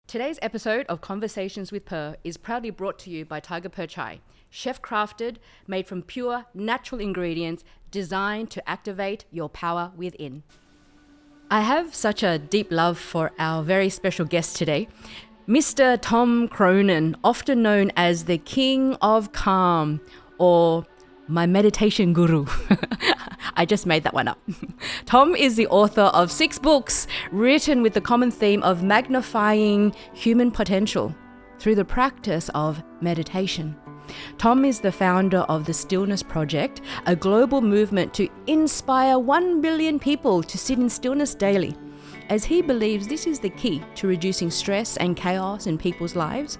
Today's episode of Conversations with Purrr is proudly brought to you by Tiger Purrr Chai, chef-crafted, made from pure, natural ingredients designed to activate your power within. I have such a deep love for our very special guest today, Mr. Tom Cronin, often known as the King of Calm, or my meditation guru. I just made that one up. Tom is the author of 6 books written with the common theme of magnifying human potential through the practice of meditation. Tom is the founder of the Stillness Project, a global movement to inspire 1 billion people to sit in stillness daily, as he believes this is the key to reducing stress and chaos in people's lives.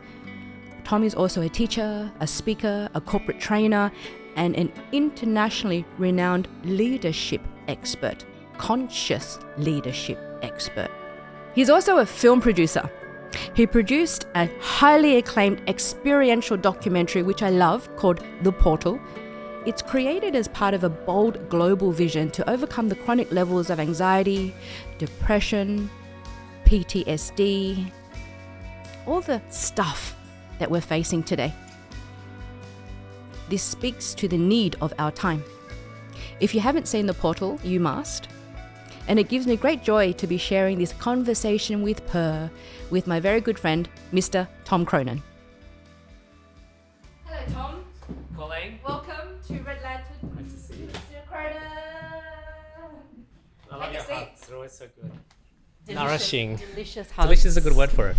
Tom is also a teacher, a speaker, a corporate trainer, and an internationally renowned leadership expert, conscious leadership expert. He's also a film producer. He produced a highly acclaimed experiential documentary, which I love, called The Portal. It's created as part of a bold global vision to overcome the chronic levels of anxiety, depression, PTSD, all the stuff that we're facing today. This speaks to the need of our time. If you haven't seen The Portal, you must. And it gives me great joy to be sharing this conversation with Purrr with my very good friend, Mr. Tom Cronin. Hello, Tom. Pauline. Welcome to Red Lantern. Nice to see you. Mr. Cronin. I love your Take a seat. hugs. They're always so good. Delicious, Nourishing. Delicious hugs. Delicious is a good word for it.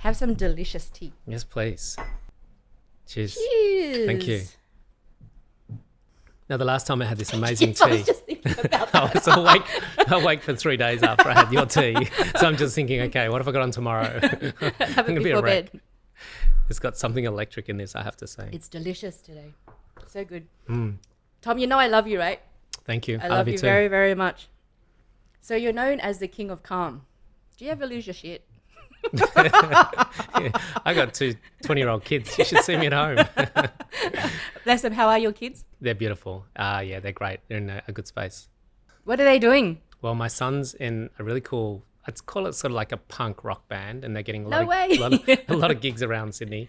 Have some delicious tea. Yes, please. Cheers. Cheers. Thank you. Now, the last time I had this amazing Yes, I was tea, just thinking about I that. was awake for 3 days after I had your tea. So I'm just thinking, okay, what have I got on tomorrow? Have it before bed. It's got something electric in this, I have to say. It's delicious today. So good. Tom, you know I love you, right? Thank you. I love you too. very, very much. So you're known as the King of Calm. Do you ever lose your shit? Yeah, I got 2 20-year-old kids. You should see me at home. Bless them. How are your kids? They're beautiful. Yeah, they're great. They're in a good space. What are they doing? Well, my son's in a really cool, I'd call it sort of like a punk rock band, and they're getting No way. a lot of gigs around Sydney.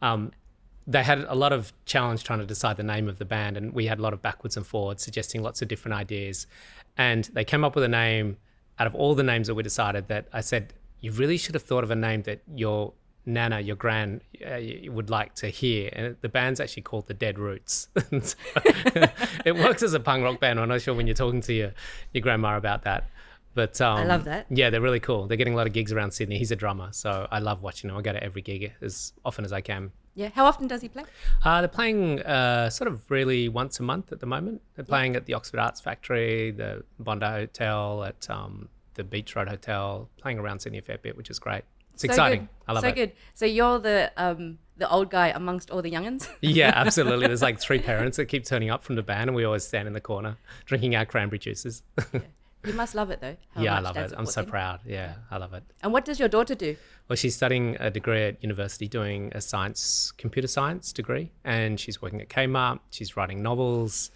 They had a lot of challenge trying to decide the name of the band, and we had a lot of backwards and forwards, suggesting lots of different ideas. And they came up with a name out of all the names that we decided that I said, you really should have thought of a name that your nana, your gran, would like to hear. And the band's actually called The Dead Roots. So it works as a punk rock band. I'm not sure when you're talking to your grandma about that. But I love that. Yeah, they're really cool. They're getting a lot of gigs around Sydney. He's a drummer, so I love watching him. I go to every gig as often as I can. Yeah. How often does he play? They're playing sort of really once a month at the moment. They're playing at the Oxford Arts Factory, the Bondi Hotel, at the Beach Road Hotel, playing around Sydney a fair bit, which is great. It's exciting. Good. I love it. So good. So you're the old guy amongst all the young'uns? Yeah, absolutely. There's like 3 parents that keep turning up from the band, and we always stand in the corner drinking our cranberry juices. Yeah. You must love it though. Yeah, I love it. I'm so proud. Yeah, I love it. And what does your daughter do? Well, she's studying a degree at university, doing a computer science degree, and she's working at Kmart. She's writing novels.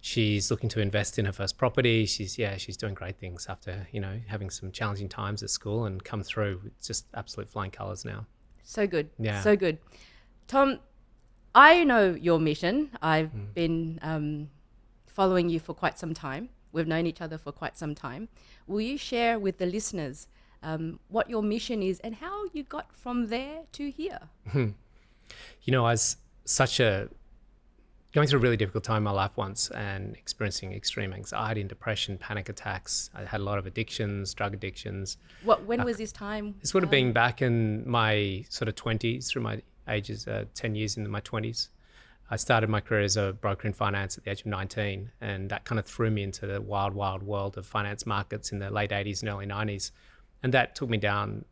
She's looking to invest in her first property. She's doing great things after, having some challenging times at school and come through with just absolute flying colours now. So good. Yeah. So good. Tom, I know your mission. I've been following you for quite some time. We've known each other for quite some time. Will you share with the listeners what your mission is and how you got from there to here? I was going through a really difficult time in my life once and experiencing extreme anxiety and depression, panic attacks. I had a lot of addictions, drug addictions. When was this time? This would have been back in my sort of 20s, through my ages, 10 years into my 20s. I started my career as a broker in finance at the age of 19, and that kind of threw me into the wild, wild world of finance markets in the late 80s and early 90s. And that took me down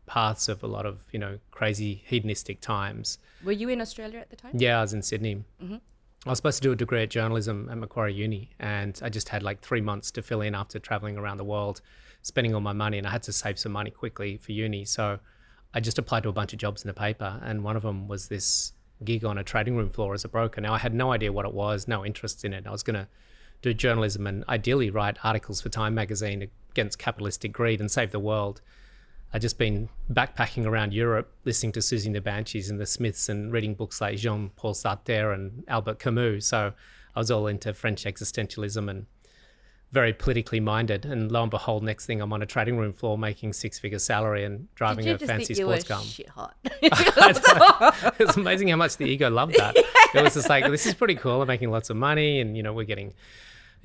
paths of a lot of, crazy hedonistic times. Were you in Australia at the time? Yeah, I was in Sydney. Mm-hmm. I was supposed to do a degree at journalism at Macquarie Uni, and I just had like 3 months to fill in after traveling around the world, spending all my money, and I had to save some money quickly for uni. So I just applied to a bunch of jobs in the paper, and one of them was this gig on a trading room floor as a broker. Now, I had no idea what it was, no interest in it. I was going to do journalism and ideally write articles for Time magazine against capitalistic greed and save the world. I'd just been backpacking around Europe, listening to Susie and the Banshees and the Smiths and reading books like Jean-Paul Sartre and Albert Camus. So I was all into French existentialism and very politically minded. And lo and behold, next thing I'm on a trading room floor making 6-figure salary and driving a fancy sports car. Shit hot. It was amazing how much the ego loved that. It was just like, this is pretty cool. I'm making lots of money and, we're getting,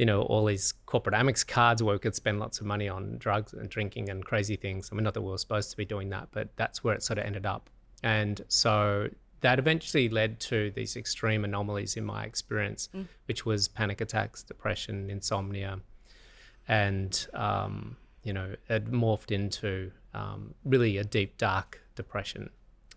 all these corporate Amex cards where we could spend lots of money on drugs and drinking and crazy things. I mean, not that we were supposed to be doing that, but that's where it sort of ended up. And so that eventually led to these extreme anomalies in my experience, which was panic attacks, depression, insomnia, and, it morphed into really a deep, dark depression.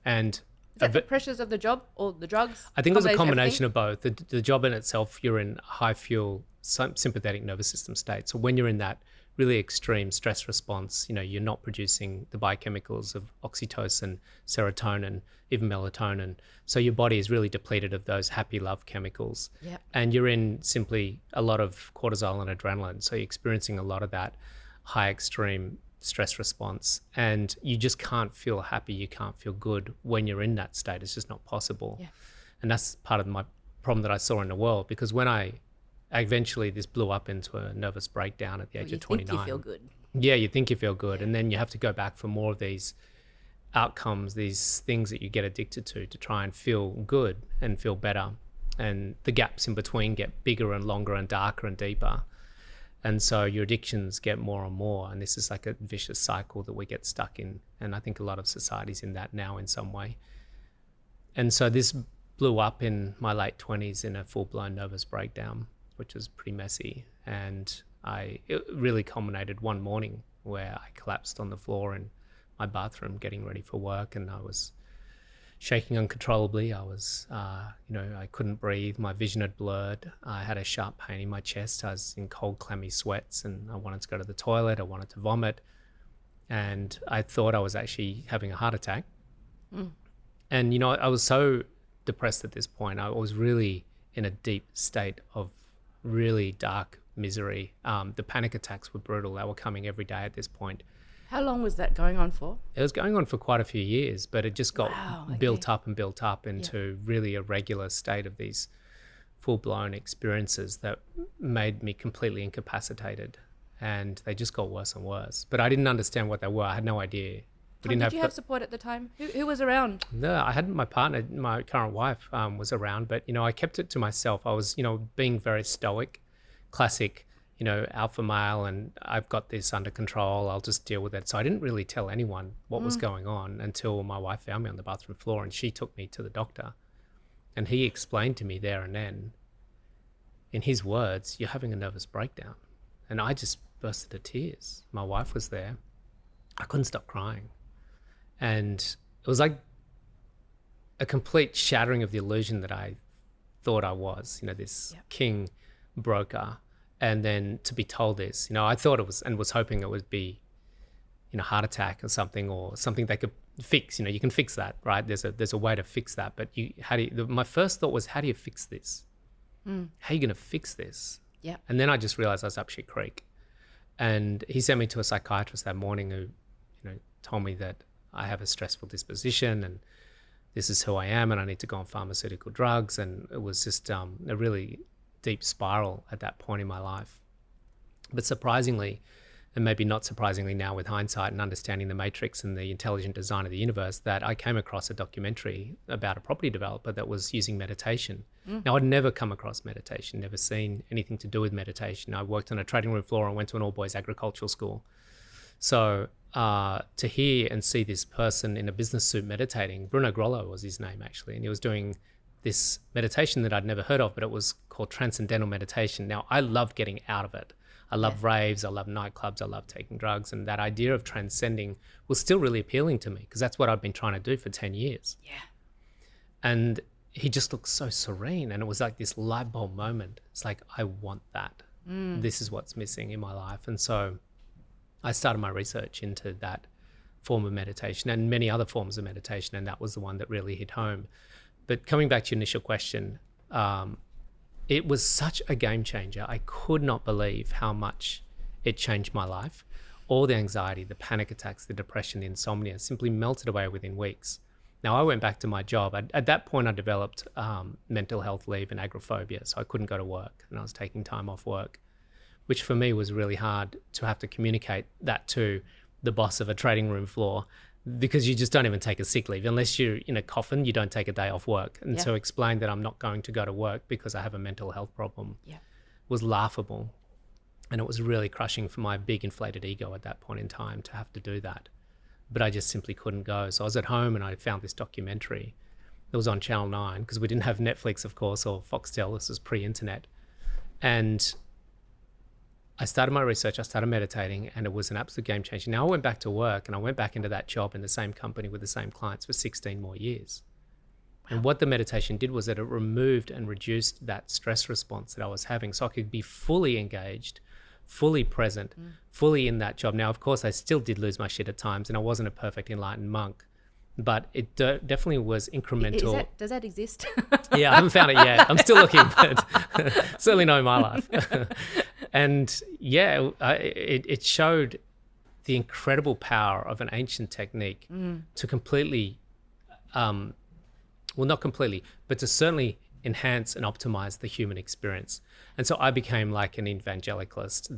And is that the pressures of the job or the drugs? I think it was a combination of both. The job in itself, you're in high fuel sympathetic nervous system state. So when you're in that really extreme stress response, you're not producing the biochemicals of oxytocin, serotonin, even melatonin. So your body is really depleted of those happy love chemicals. Yep. And you're in simply a lot of cortisol and adrenaline. So you're experiencing a lot of that high extreme stress response, and you just can't feel happy, you can't feel good when you're in that state. It's just not possible. Yeah. And that's part of my problem that I saw in the world, because when I eventually this blew up into a nervous breakdown at the age of 29. You think you feel good. Yeah, you think you feel good, and then you have to go back for more of these outcomes, these things that you get addicted to try and feel good and feel better. And the gaps in between get bigger and longer and darker and deeper. And so your addictions get more and more. And this is like a vicious cycle that we get stuck in. And I think a lot of society's in that now in some way. And so this blew up in my late 20s in a full-blown nervous breakdown, which was pretty messy. And it really culminated one morning where I collapsed on the floor in my bathroom getting ready for work, and I was shaking uncontrollably. I was, I couldn't breathe. My vision had blurred. I had a sharp pain in my chest. I was in cold, clammy sweats, and I wanted to go to the toilet. I wanted to vomit. And I thought I was actually having a heart attack. And, I was so depressed at this point. I was really in a deep state of really dark misery. The panic attacks were brutal. They were coming every day at this point. How long was that going on for? It was going on for quite a few years, but it just got built up into really a regular state of these full-blown experiences that made me completely incapacitated, and they just got worse and worse. But I didn't understand what they were. I had no idea. Did you have support at the time? Who was around? No, I had my partner, my current wife, was around, but I kept it to myself. I was, being very stoic, classic, alpha male, and I've got this under control. I'll just deal with it. So I didn't really tell anyone what was going on until my wife found me on the bathroom floor, and she took me to the doctor, and he explained to me there and then, in his words, "You're having a nervous breakdown." And I just burst into tears. My wife was there. I couldn't stop crying. And it was like a complete shattering of the illusion that I thought I was, this king broker. And then to be told this, I thought it was, and was hoping it would be, heart attack or something they could fix. You can fix that, right? There's a way to fix that. But my first thought was, how do you fix this? How are you going to fix this? Yeah. And then I just realized I was up shit creek. And he sent me to a psychiatrist that morning who, told me that I have a stressful disposition and this is who I am, and I need to go on pharmaceutical drugs. And it was just a really deep spiral at that point in my life. But surprisingly, and maybe not surprisingly now with hindsight and understanding the matrix and the intelligent design of the universe, that I came across a documentary about a property developer that was using meditation. Now, I'd never come across meditation, never seen anything to do with meditation. I worked on a trading room floor and went to an all-boys agricultural school. So to hear and see this person in a business suit meditating, Bruno Grollo was his name actually, and he was doing this meditation that I'd never heard of, but it was called transcendental meditation. Now, I love getting out of it. I love raves, I love nightclubs, I love taking drugs, and that idea of transcending was still really appealing to me because that's what I've been trying to do for 10 years. Yeah. And he just looked so serene, and it was like this light bulb moment. It's like, I want that. This is what's missing in my life. And so I started my research into that form of meditation and many other forms of meditation, and that was the one that really hit home. But coming back to your initial question, it was such a game changer. I could not believe how much it changed my life. all the anxiety, the panic attacks, the depression, the insomnia simply melted away within weeks. Now, I went back to my job. At that point, I developed mental health leave and agoraphobia, so I couldn't go to work, and I was taking time off work, which for me was really hard to have to communicate that to the boss of a trading room floor, because you just don't even take a sick leave. Unless you're in a coffin, you don't take a day off work. And so explain that I'm not going to go to work because I have a mental health problem was laughable. And it was really crushing for my big inflated ego at that point in time to have to do that. But I just simply couldn't go. So I was at home and I found this documentary that was on Channel 9, because we didn't have Netflix, of course, or Foxtel. This was pre-internet. And I started my research, I started meditating, and it was an absolute game changer. Now I went back to work and I went back into that job in the same company with the same clients for 16 more years. Wow. And what the meditation did was that it removed and reduced that stress response that I was having, so I could be fully engaged, fully present, fully in that job. Now, of course, I still did lose my shit at times, and I wasn't a perfect enlightened monk, but it definitely was incremental. Does that exist? Yeah, I haven't found it yet. I'm still looking, but certainly not in my life. And yeah, it showed the incredible power of an ancient technique to completely, well, not completely, but to certainly enhance and optimize the human experience. And so I became like an evangelicalist,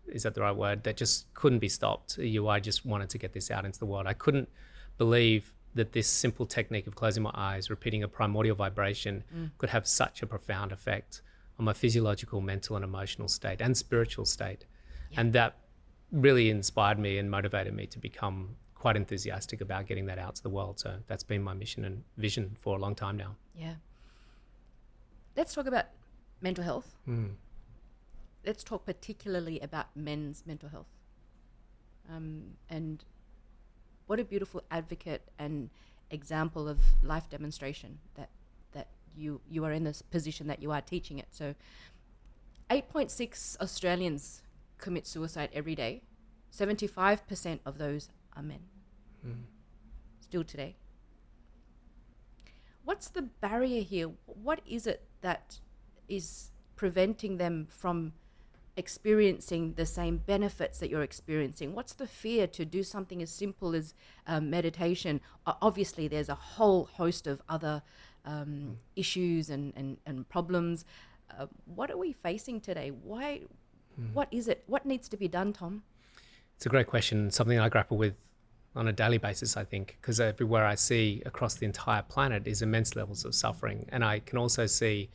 is that the right word, that just couldn't be stopped. I just wanted to get this out into the world. I couldn't believe that this simple technique of closing my eyes, repeating a primordial vibration could have such a profound effect on my physiological, mental and emotional state and spiritual state. Yeah. And that really inspired me and motivated me to become quite enthusiastic about getting that out to the world. So that's been my mission and vision for a long time now. Yeah. Let's talk about mental health. Let's talk particularly about men's mental health. And what a beautiful advocate and example of life demonstration that you are in this position that you are teaching it. So 8.6 Australians commit suicide every day. 75% of those are men. Still today. What's the barrier here? What is it that is preventing them from experiencing the same benefits that you're experiencing? What's the fear to do something as simple as meditation? Obviously, there's a whole host of other issues and problems. What are we facing today? Why? What is it? What needs to be done, Tom? It's a great question, something I grapple with on a daily basis, I think, because everywhere I see across the entire planet is immense levels of suffering. And I can also see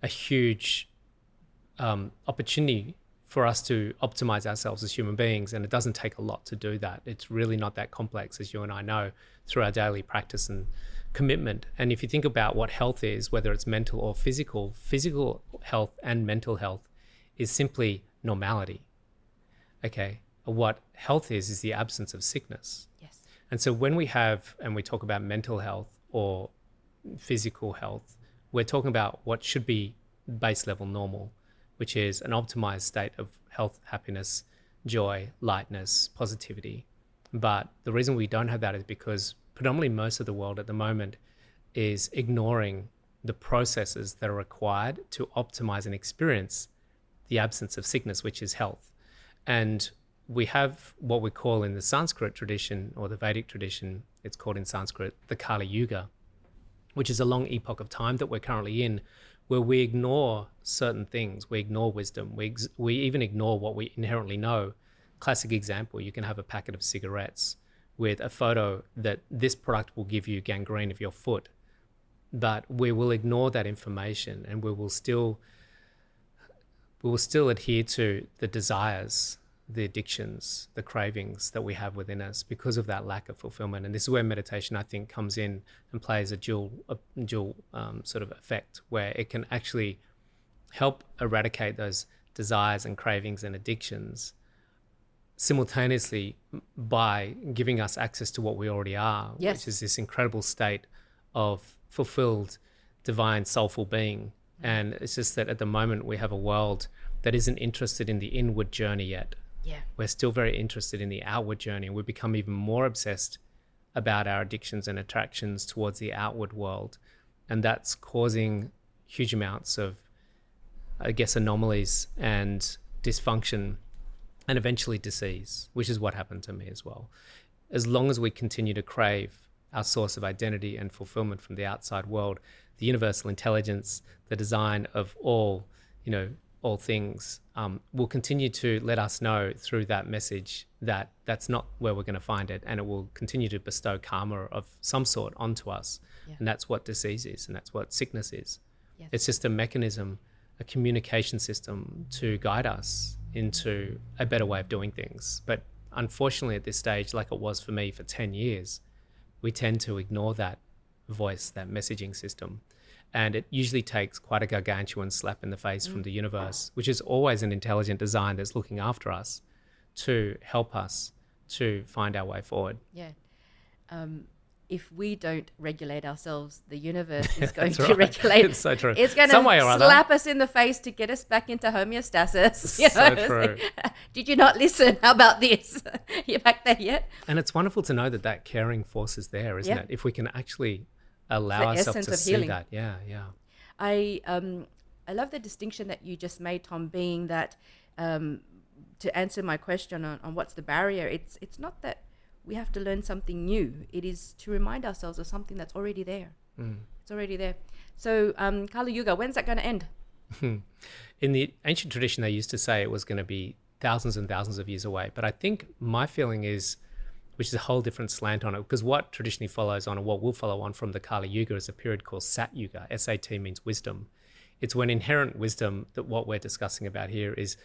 a huge opportunity for us to optimize ourselves as human beings. And it doesn't take a lot to do that. It's really not that complex, as you and I know, through our daily practice and commitment. And if you think about what health is, whether it's mental or physical health and mental health is simply normality. Okay. What health is the absence of sickness. Yes. And so when we talk about mental health or physical health, we're talking about what should be base level normal, which is an optimized state of health, happiness, joy, lightness, positivity. But the reason we don't have that is because predominantly most of the world at the moment is ignoring the processes that are required to optimize and experience the absence of sickness, which is health. And we have what we call in the Sanskrit tradition or the Vedic tradition, it's called in Sanskrit, the Kali Yuga, which is a long epoch of time that we're currently in, where we ignore certain things. We ignore wisdom. We even ignore what we inherently know. Classic example, you can have a packet of cigarettes with a photo that this product will give you gangrene of your foot, but we will ignore that information and we will still adhere to the desires, the addictions, the cravings that we have within us because of that lack of fulfillment. And this is where meditation, I think, comes in and plays a dual sort of effect, where it can actually help eradicate those desires and cravings and addictions simultaneously by giving us access to what we already are, yes, which is this incredible state of fulfilled, divine, soulful being. And it's just that at the moment we have a world that isn't interested in the inward journey yet. Yeah. We're still very interested in the outward journey, and we've become even more obsessed about our addictions and attractions towards the outward world. And that's causing huge amounts of, I guess, anomalies and dysfunction and eventually disease, which is what happened to me as well. As long as we continue to crave our source of identity and fulfillment from the outside world, the universal intelligence, the design of all, all things, will continue to let us know through that message that that's not where we're going to find it, and it will continue to bestow karma of some sort onto us. Yeah. And that's what disease is, and that's what sickness is. Yes. It's just a mechanism, a communication system to guide us into a better way of doing things. But unfortunately at this stage, like it was for me for 10 years, we tend to ignore that voice, that messaging system. And it usually takes quite a gargantuan slap in the face from the universe, which is always an intelligent design that's looking after us, to help us to find our way forward. Yeah. If we don't regulate ourselves, the universe is going to regulate. It's so true. It's going to slap us in the face to get us back into homeostasis. So true. Did you not listen? How about this? You back there yet? And it's wonderful to know that that caring force is there, isn't it? If we can actually allow ourselves to see healing. That. Yeah. I love the distinction that you just made, Tom, being that to answer my question on what's the barrier, it's not that we have to learn something new. It is to remind ourselves of something that's already there. It's already there. So Kali Yuga, when's that going to end? In the ancient tradition, they used to say it was going to be thousands and thousands of years away. But I think my feeling is, which is a whole different slant on it, because what traditionally follows on, or what will follow on from the Kali Yuga, is a period called Satya Yuga. S-A-T means wisdom. It's when inherent wisdom, that what we're discussing about here, is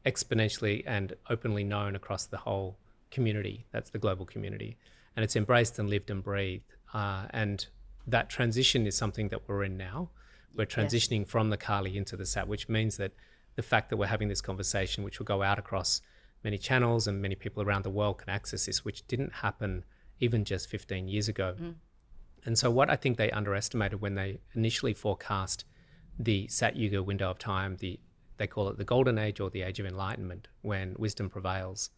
exponentially and openly known across the whole community. That's the global community. And it's embraced and lived and breathed. And that transition is something that we're in now. We're transitioning from the Kali into the Sat, which means that the fact that we're having this conversation, which will go out across many channels and many people around the world can access this, which didn't happen even just 15 years ago. And so what I think they underestimated when they initially forecast the Sat Yuga window of time, they call it the golden age, or the age of enlightenment, when wisdom prevails,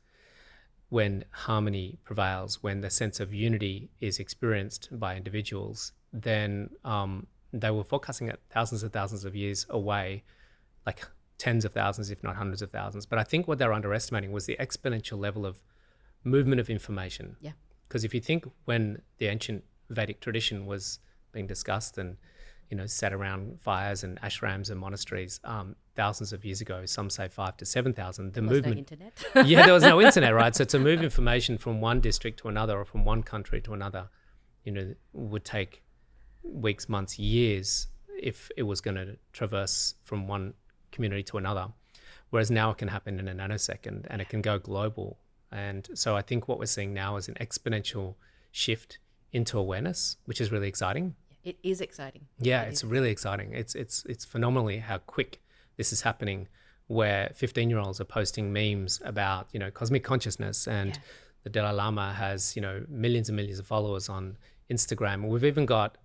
when harmony prevails, when the sense of unity is experienced by individuals, then they were forecasting it thousands and thousands of years away, like tens of thousands, if not hundreds of thousands. But I think what they were underestimating was the exponential level of movement of information. Yeah. Because if you think when the ancient Vedic tradition was being discussed and, sat around fires and ashrams and monasteries thousands of years ago, some say 5,000 to 7,000, the movement. There was no internet. Yeah, there was no internet, right? So to move information from one district to another, or from one country to another, would take weeks, months, years if it was going to traverse from one community to another. Whereas now it can happen in a nanosecond, and it can go global. And so I think what we're seeing now is an exponential shift into awareness, which is really exciting. It is exciting. Yeah, it's really exciting. It's phenomenally how quick this is happening, where 15-year-olds are posting memes about, cosmic consciousness, and the Dalai Lama has, millions and millions of followers on Instagram. We've even got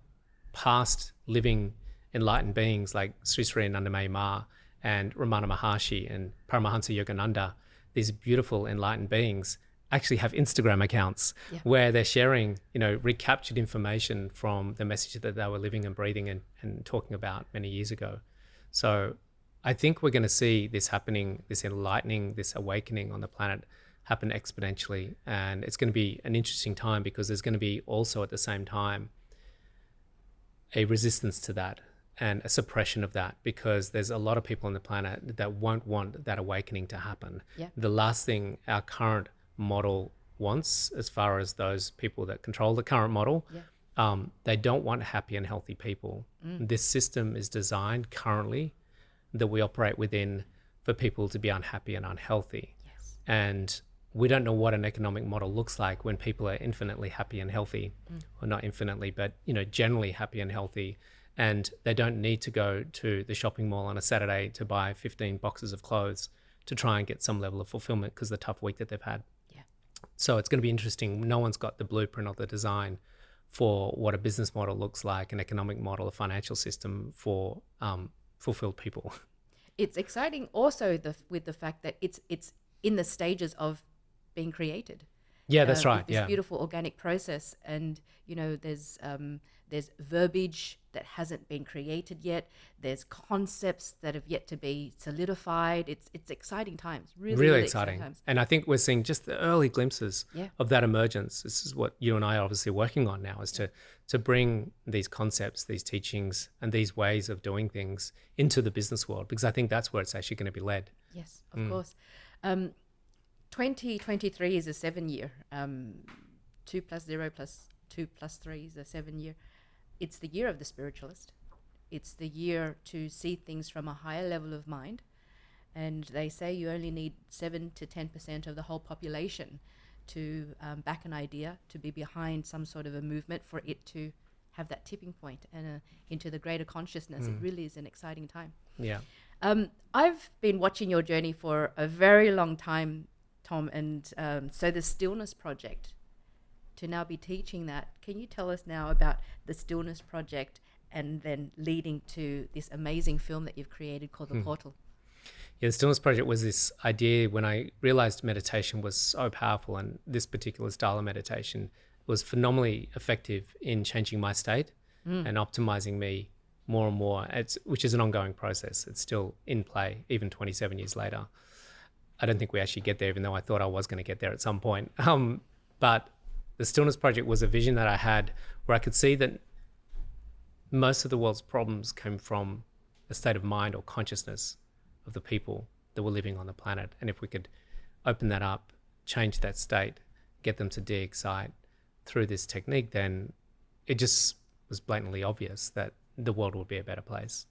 past living enlightened beings like Sri Sri Anandamayi Ma and Ramana Maharshi and Paramahansa Yogananda, these beautiful enlightened beings, actually have Instagram accounts where they're sharing, recaptured information from the message that they were living and breathing and talking about many years ago. So I think we're going to see this happening, this enlightening, this awakening on the planet happen exponentially. And it's going to be an interesting time, because there's going to be also at the same time a resistance to that and a suppression of that, because there's a lot of people on the planet that won't want that awakening to happen. The last thing our current model wants, as far as those people that control the current model, they don't want happy and healthy people. This system is designed currently that we operate within for people to be unhappy and unhealthy. And we don't know what an economic model looks like when people are infinitely happy and healthy, or not infinitely, but generally happy and healthy, and they don't need to go to the shopping mall on a Saturday to buy 15 boxes of clothes to try and get some level of fulfillment because of the tough week that they've had. So it's going to be interesting. No one's got the blueprint or the design for what a business model looks like, an economic model, a financial system for fulfilled people. It's exciting also with the fact that it's in the stages of being created. Yeah, that's right. This Yeah. beautiful organic process, and there's verbiage that hasn't been created yet. There's concepts that have yet to be solidified. It's exciting times, really, Really really exciting. times. And I think we're seeing just the early glimpses Yeah. of that emergence. This is what you and I are obviously working on now, is to bring these concepts, these teachings, and these ways of doing things into the business world, because I think that's where it's actually going to be led. Yes, of course. 2023 is a 7-year. 2 plus 0 plus 2 plus 3 is a 7-year. It's the year of the spiritualist. It's the year to see things from a higher level of mind. And they say you only need 7 to 10% of the whole population to back an idea, to be behind some sort of a movement for it to have that tipping point and into the greater consciousness. It really is an exciting time. Yeah. I've been watching your journey for a very long time, Tom, and so the Stillness Project, to now be teaching that. Can you tell us now about the Stillness Project and then leading to this amazing film that you've created called The Portal? Yeah, the Stillness Project was this idea when I realized meditation was so powerful, and this particular style of meditation was phenomenally effective in changing my state and optimizing me more and more, which is an ongoing process. It's still in play, even 27 years later. I don't think we actually get there, even though I thought I was going to get there at some point. But the Stillness Project was a vision that I had where I could see that most of the world's problems came from a state of mind or consciousness of the people that were living on the planet. And if we could open that up, change that state, get them to de-excite through this technique, then it just was blatantly obvious that the world would be a better place.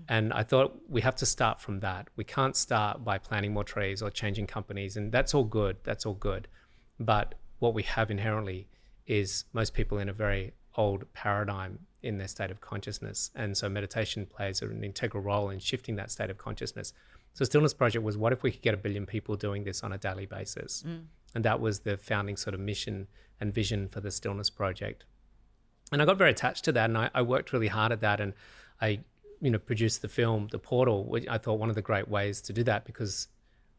And I thought we have to start from that. We can't start by planting more trees or changing companies, and that's all good. That's all good. But what we have inherently is most people in a very old paradigm in their state of consciousness. And so meditation plays an integral role in shifting that state of consciousness. So Stillness Project was, what if we could get 1 billion people doing this on a daily basis? And that was the founding sort of mission and vision for the Stillness Project. And I got very attached to that, and I worked really hard at that. And I produced the film, The Portal, which I thought one of the great ways to do that, because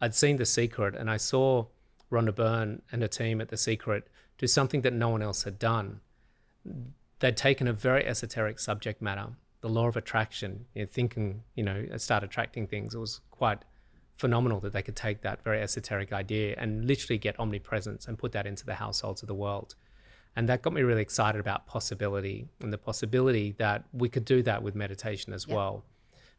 I'd seen The Secret and I saw Rhonda Byrne and her team at The Secret do something that no one else had done. They'd taken a very esoteric subject matter, the law of attraction, thinking, start attracting things. It was quite phenomenal that they could take that very esoteric idea and literally get omnipresence and put that into the households of the world. And that got me really excited about possibility, and the possibility that we could do that with meditation as well.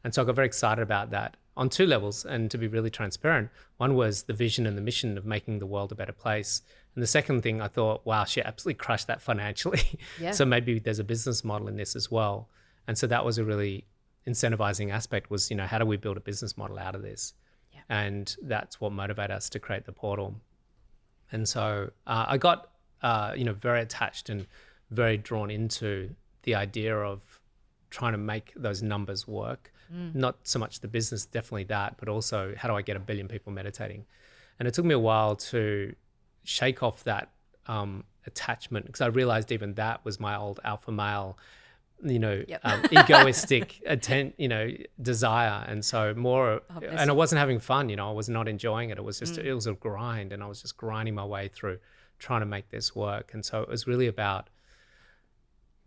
And so I got very excited about that on 2 levels. And to be really transparent, one was the vision and the mission of making the world a better place. And the second thing, I thought, wow, she absolutely crushed that financially. So maybe there's a business model in this as well. And so that was a really incentivizing aspect, was, how do we build a business model out of this? And that's what motivated us to create The Portal. And so I got very attached and very drawn into the idea of trying to make those numbers work. Not so much the business, definitely that, but also how do I get 1 billion people meditating? And it took me a while to shake off that attachment, because I realized even that was my old alpha male, egoistic desire. And so more, and I wasn't having fun, I was not enjoying it. It was just, it was a grind, and I was just grinding my way through trying to make this work. And so it was really about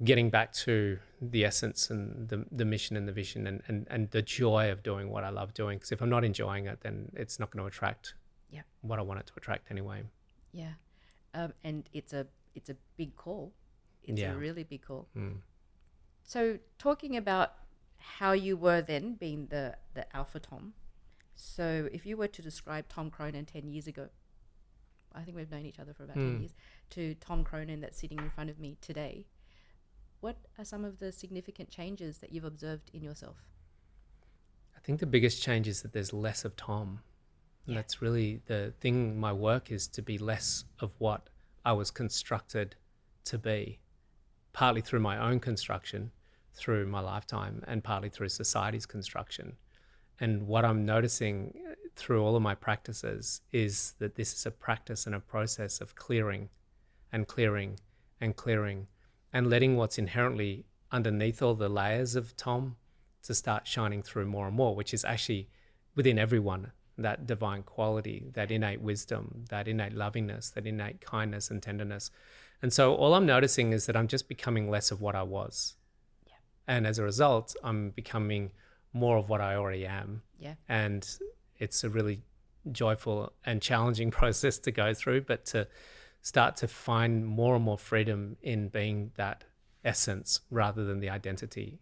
getting back to the essence and the mission and the vision and the joy of doing what I love doing. Because if I'm not enjoying it, then it's not going to attract what I want it to attract anyway. And it's a big call. It's a really big call. So talking about how you were then being the alpha Tom. So if you were to describe Tom Cronin 10 years ago, I think we've known each other for about 10 years, to Tom Cronin that's sitting in front of me today, what are some of the significant changes that you've observed in yourself? I think the biggest change is that there's less of Tom. And that's really the thing. My work is to be less of what I was constructed to be, partly through my own construction, through my lifetime, and partly through society's construction. And what I'm noticing through all of my practices is that this is a practice and a process of clearing and clearing and clearing, and letting what's inherently underneath all the layers of Tom to start shining through more and more, which is actually within everyone. that divine quality, that innate wisdom, that innate lovingness, that innate kindness and tenderness. And so all I'm noticing is that I'm just becoming less of what I was. Yeah. And as a result, I'm becoming more of what I already am. Yeah. And it's a really joyful and challenging process to go through, but to start to find more and more freedom in being that essence rather than the identity.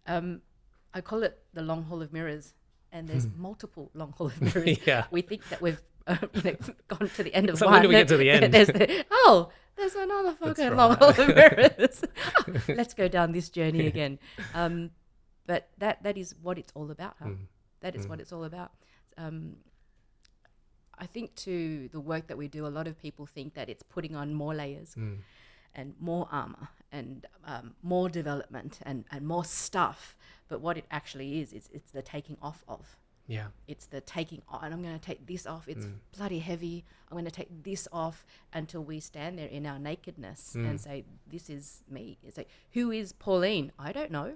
I call it the long hall of mirrors, and there's multiple long hall of mirrors. Yeah. We think that we've gone to the end of So one. when do we get to the end? There's another fucking right. long hall of mirrors. Let's go down this journey again. But that is what it's all about, huh? That is what it's all about. I think too, the work that we do, a lot of people think that it's putting on more layers and more armor and more development and more stuff. But what it actually is, it's the taking off of. Yeah. It's the taking on. I'm going to take this off. It's bloody heavy. I'm going to take this off until we stand there in our nakedness and say, this is me. It's like, who is Pauline? I don't know.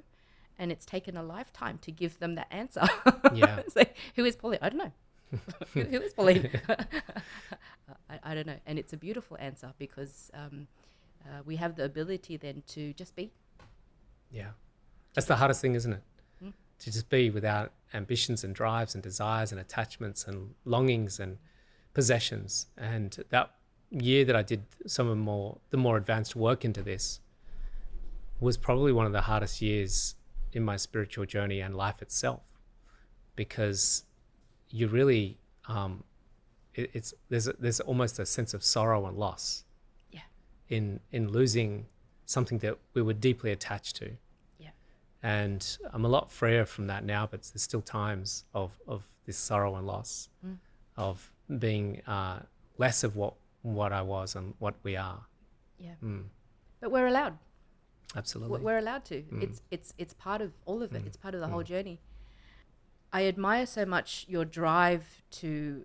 And it's taken a lifetime to give them that answer. Yeah. It's like, who is Pauline? I don't know. who is Pauline? I don't know. And it's a beautiful answer because we have the ability then to just be. Yeah. That's the hardest thing, isn't it? To just be without ambitions and drives and desires and attachments and longings and possessions. And that year that I did some of the more advanced work into this was probably one of the hardest years in my spiritual journey and life itself, because you really there's almost a sense of sorrow and loss in losing something that we were deeply attached to. And I'm a lot freer from that now, but there's still times of this sorrow and loss, of being less of what I was and what we are. Yeah. But we're allowed. Absolutely. We're allowed to. It's part of all of it. It's part of the whole journey. I admire so much your drive to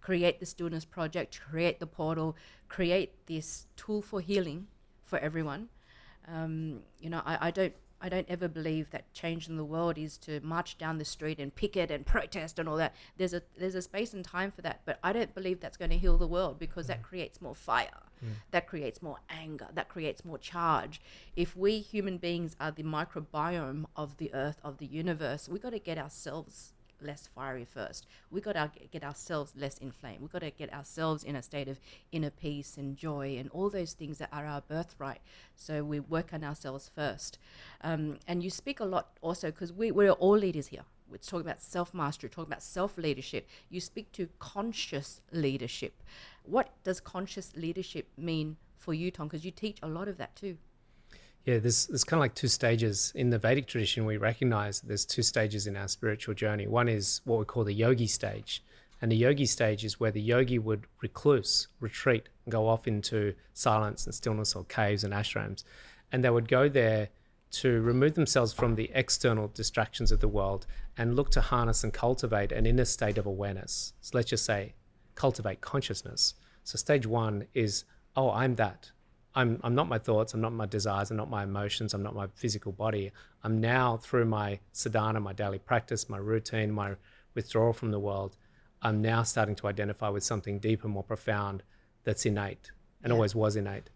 create the Stillness Project, create the portal, create this tool for healing for everyone. I don't ever believe that change in the world is to march down the street and picket and protest and all that. There's a space and time for that, but I don't believe that's going to heal the world, because that creates more fire, that creates more anger, that creates more charge. If we human beings are the microbiome of the earth, of the universe, we got to get ourselves less fiery first. We got to get ourselves less inflamed. We got to get ourselves in a state of inner peace and joy and all those things that are our birthright. So we work on ourselves first. And you speak a lot also, because we're all leaders here. We're talking about self-mastery, talking about self-leadership. You speak to conscious leadership. What does conscious leadership mean for you, Tom? Because you teach a lot of that too. Yeah, there's kind of like two stages. In the Vedic tradition, we recognize that there's two stages in our spiritual journey. One is what we call the yogi stage. And the yogi stage is where the yogi would retreat, go off into silence and stillness, or caves and ashrams. And they would go there to remove themselves from the external distractions of the world and look to harness and cultivate an inner state of awareness. So let's just say cultivate consciousness. So stage one is, I'm that. I'm not my thoughts, I'm not my desires, I'm not my emotions, I'm not my physical body. I'm now, through my sadhana, my daily practice, my routine, my withdrawal from the world, I'm now starting to identify with something deeper, more profound, that's innate and always was innate.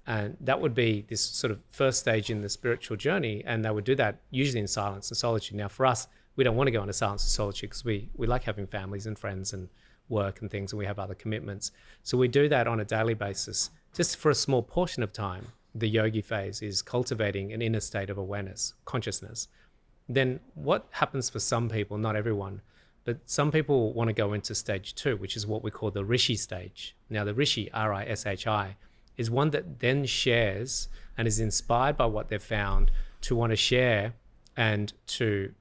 And that would be this sort of first stage in the spiritual journey. And they would do that usually in silence and solitude. Now for us, we don't want to go into silence and solitude because we like having families and friends and work and things, and we have other commitments. So we do that on a daily basis. Just for a small portion of time, the yogi phase is cultivating an inner state of awareness, consciousness. Then what happens for some people, not everyone, but some people want to go into stage two, which is what we call the Rishi stage. Now the Rishi, R-I-S-H-I, is one that then shares and is inspired by what they've found to want to share and to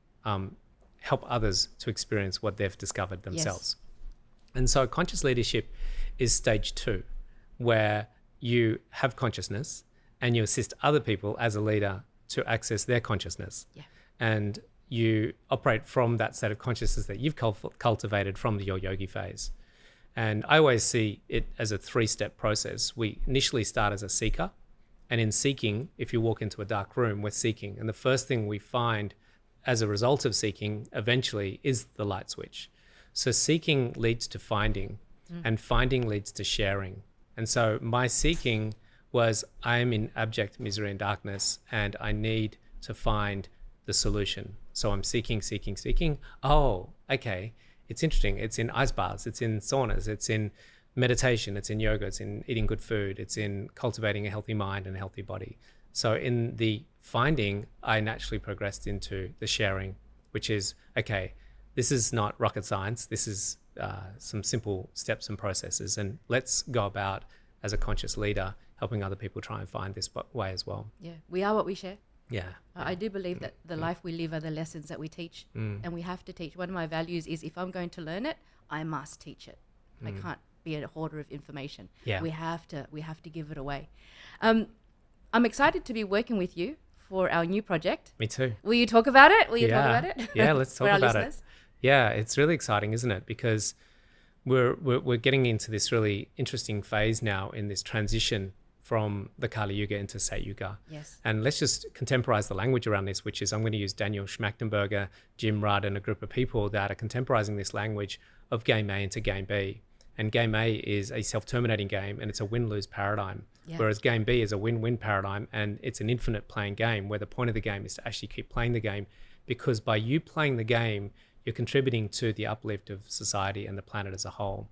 help others to experience what they've discovered themselves. Yes. And so conscious leadership is stage two, where you have consciousness and you assist other people as a leader to access their consciousness. Yeah. And you operate from that state of consciousness that you've cultivated from your yogi phase. And I always see it as a three-step process. We initially start as a seeker, and in seeking, if you walk into a dark room, we're seeking. And the first thing we find as a result of seeking, eventually is the light switch. So seeking leads to finding, and finding leads to sharing. And so my seeking was, I am in abject misery and darkness, and I need to find the solution. So I'm seeking. Oh, okay. It's interesting. It's in ice baths. It's in saunas. It's in meditation. It's in yoga. It's in eating good food. It's in cultivating a healthy mind and a healthy body. So in the finding, I naturally progressed into the sharing, which is, okay, this is not rocket science. This is some simple steps and processes. And let's go about, as a conscious leader, helping other people try and find this way as well. Yeah, we are what we share. Yeah. I do believe that the life we live are the lessons that we teach, and we have to teach. One of my values is, if I'm going to learn it, I must teach it. I can't be a hoarder of information. Yeah. We have to give it away. I'm excited to be working with you for our new project. Me too. Will you talk about it? Talk about it? Yeah, let's talk for our about listeners? it. Yeah, it's really exciting, isn't it? Because we're getting into this really interesting phase now in this transition from the Kali Yuga into Satya Yuga. Yes. And let's just contemporize the language around this, which is, I'm going to use Daniel Schmachtenberger, Jim Rudd, and a group of people that are contemporizing this language of game A into game B. And game A is a self-terminating game, and it's a win-lose paradigm. Yeah. Whereas game B is a win-win paradigm, and it's an infinite playing game, where the point of the game is to actually keep playing the game, because by you playing the game, you're contributing to the uplift of society and the planet as a whole.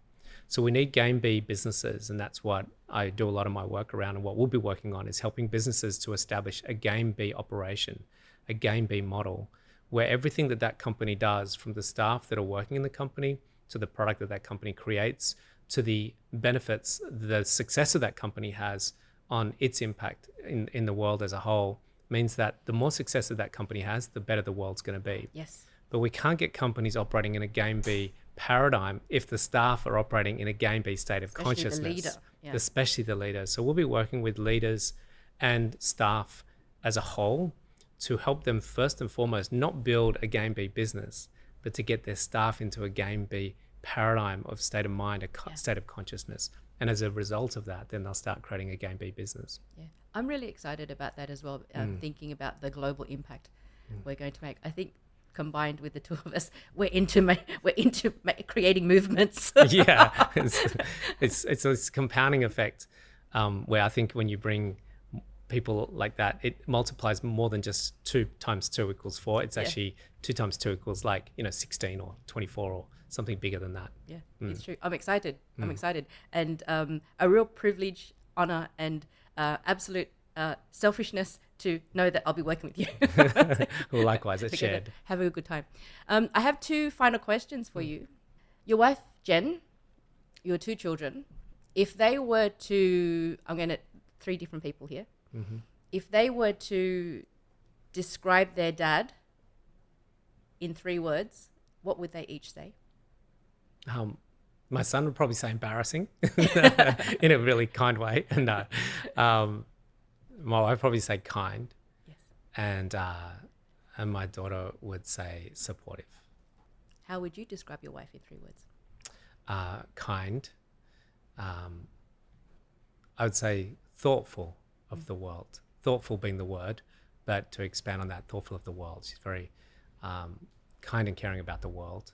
So we need game B businesses, and that's what I do a lot of my work around, and what we'll be working on is helping businesses to establish a game B operation, a game B model, where everything that company does, from the staff that are working in the company to the product that company creates, to the benefits the success of that company has on its impact in the world as a whole, means that the more success that company has, the better the world's going to be. Yes. But we can't get companies operating in a game B paradigm if the staff are operating in a game B state of consciousness, the leader. Yeah. Especially the leaders. So we'll be working with leaders and staff as a whole to help them, first and foremost, not build a game B business, but to get their staff into a game B paradigm of state of mind, a state of consciousness. And as a result of that, then they'll start creating a game B business. Yeah, I'm really excited about that as well, thinking about the global impact we're going to make. I think combined with the two of us, we're into creating movements. Yeah, it's this compounding effect where I think when you bring people like that, it multiplies more than just 2 times 2 equals 4. It's actually 2 times 2 equals 16 or 24 or something bigger than that. Yeah, it's true. I'm excited. And a real privilege, honor, and absolute selfishness to know that I'll be working with you. Well, likewise, it's shared. Have a good time. I have 2 final questions for you. Your wife, Jen, your 2 children, if they were to, I'm going to 3 different people here. Mm-hmm. If they were to describe their dad in 3 words, what would they each say? My son would probably say embarrassing in a really kind way. No. My wife probably say kind. Yes. And my daughter would say supportive. How would you describe your wife in 3 words? Kind. I would say thoughtful of the world. Thoughtful being the word, but to expand on that, thoughtful of the world. She's very kind and caring about the world,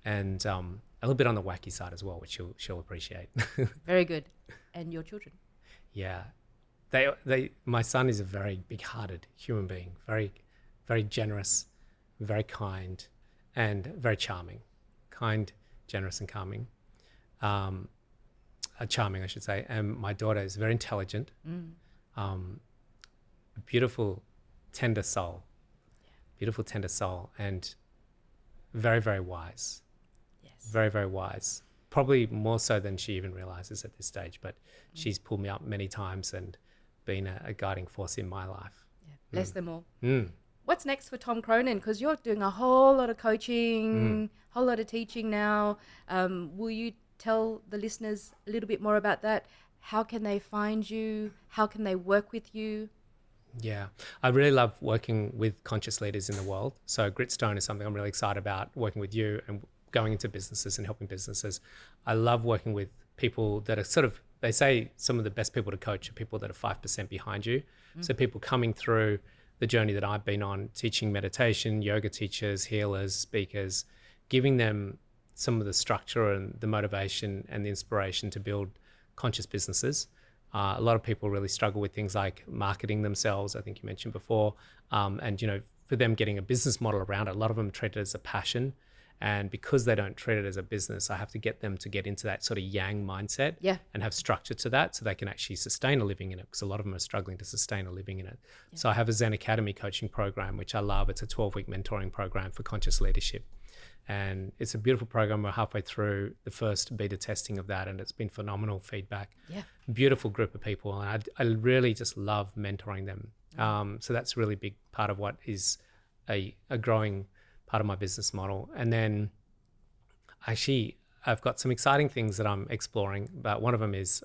and a little bit on the wacky side as well, which she'll appreciate. Very good. And your children? Yeah. My son is a very big-hearted human being, very, very generous, very kind, and very charming. Kind, generous, and calming. Charming, I should say. And my daughter is very intelligent, a beautiful, tender soul. Yeah. Beautiful, tender soul, and very, very wise. Yes. Very, very wise. Probably more so than she even realizes at this stage, but she's pulled me up many times and been a guiding force in my life. Yeah. Bless them all. What's next for Tom Cronin? Because you're doing a whole lot of coaching, whole lot of teaching now. Will you tell the listeners a little bit more about that? How can they find you? How can they work with you? Yeah, I really love working with conscious leaders in the world. So Gritstone is something I'm really excited about, working with you and going into businesses and helping businesses. I love working with people that are they say some of the best people to coach are people that are 5% behind you. So people coming through the journey that I've been on, teaching meditation, yoga teachers, healers, speakers, giving them some of the structure and the motivation and the inspiration to build conscious businesses. A lot of people really struggle with things like marketing themselves, I think you mentioned before, and for them getting a business model around it. A lot of them treat it as a passion, and because they don't treat it as a business, I have to get them to get into that sort of yang mindset and have structure to that so they can actually sustain a living in it, because a lot of them are struggling to sustain a living in it. So I have a Zen Academy coaching program, which I love. It's a 12-week mentoring program for conscious leadership. And it's a beautiful program. We're halfway through the first beta testing of that, and it's been phenomenal feedback. Beautiful group of people, and I really just love mentoring them. So that's a really big part of what is a growing part of my business model. And then actually I've got some exciting things that I'm exploring, but one of them is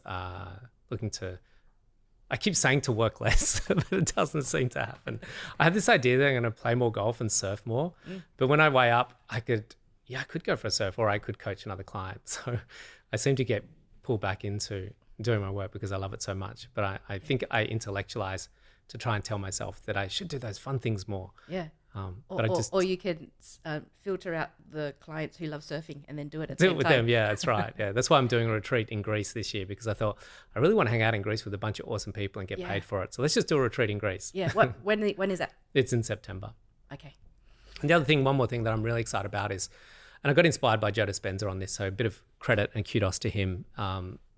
I keep saying to work less, but it doesn't seem to happen. I had this idea that I'm going to play more golf and surf more, but when I weigh up, I could go for a surf, or I could coach another client. So I seem to get pulled back into doing my work because I love it so much. But I think I intellectualize to try and tell myself that I should do those fun things more. Or you can filter out the clients who love surfing and then do it at the do same it with time. them. Yeah, that's right. Yeah, that's why I'm doing a retreat in Greece this year, because I thought I really want to hang out in Greece with a bunch of awesome people and get paid for it. So let's just do a retreat in Greece. Yeah. When is that? It's in September. Okay. And the other thing, one more thing that I'm really excited about is, and I got inspired by Joe Dispenza on this, so a bit of credit and kudos to him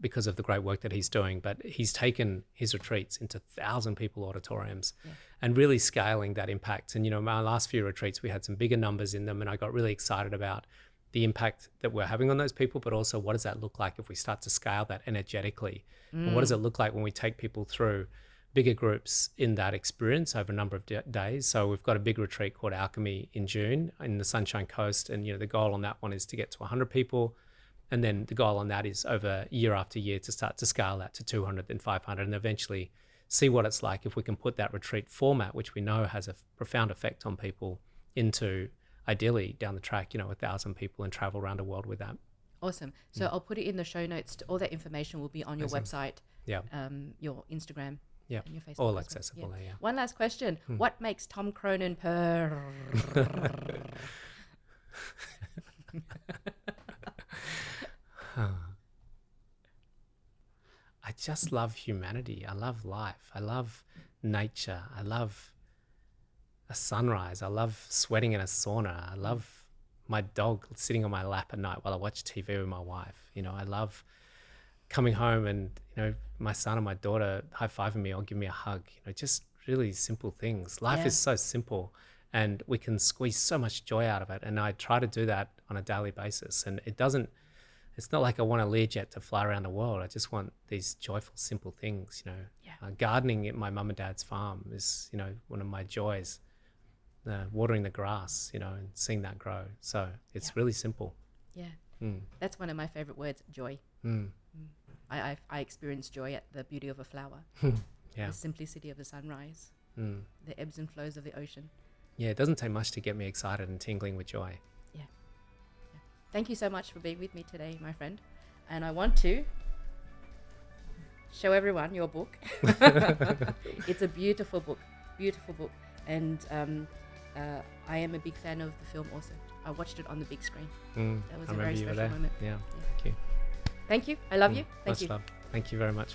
because of the great work that he's doing. But he's taken his retreats into 1,000-people auditoriums and really scaling that impact. And, my last few retreats, we had some bigger numbers in them, and I got really excited about the impact that we're having on those people, but also what does that look like if we start to scale that energetically? And what does it look like when we take people through bigger groups in that experience over a number of days? So we've got a big retreat called Alchemy in June in the Sunshine Coast. And, the goal on that one is to get to 100 people. And then the goal on that is over year after year to start to scale that to 200, then 500, and eventually see what it's like if we can put that retreat format, which we know has a profound effect on people, into ideally down the track, 1,000 people, and travel around the world with that. Awesome. So I'll put it in the show notes. All that information will be on your website, your Instagram, and your Facebook. All accessible there, yeah. One last question. What makes Tom Cronin purr? I just love humanity. I love life. I love nature. I love a sunrise. I love sweating in a sauna. I love my dog sitting on my lap at night while I watch TV with my wife. I love coming home and, my son and my daughter high-fiving me or giving me a hug. Just really simple things. Life is so simple, and we can squeeze so much joy out of it. And I try to do that on a daily basis. And it's not like I want a Learjet to fly around the world. I just want these joyful, simple things, gardening at my mum and dad's farm is, one of my joys. Watering the grass, and seeing that grow. So it's really simple. Yeah. That's one of my favorite words, joy. I experience joy at the beauty of a flower, the simplicity of the sunrise, the ebbs and flows of the ocean. Yeah, it doesn't take much to get me excited and tingling with joy. Yeah. Thank you so much for being with me today, my friend. And I want to show everyone your book. It's a beautiful book. And I am a big fan of the film also. I watched it on the big screen. That was a very special moment. Yeah. Thank you. Thank you. I love you. Thank Much you. love. Thank you very much.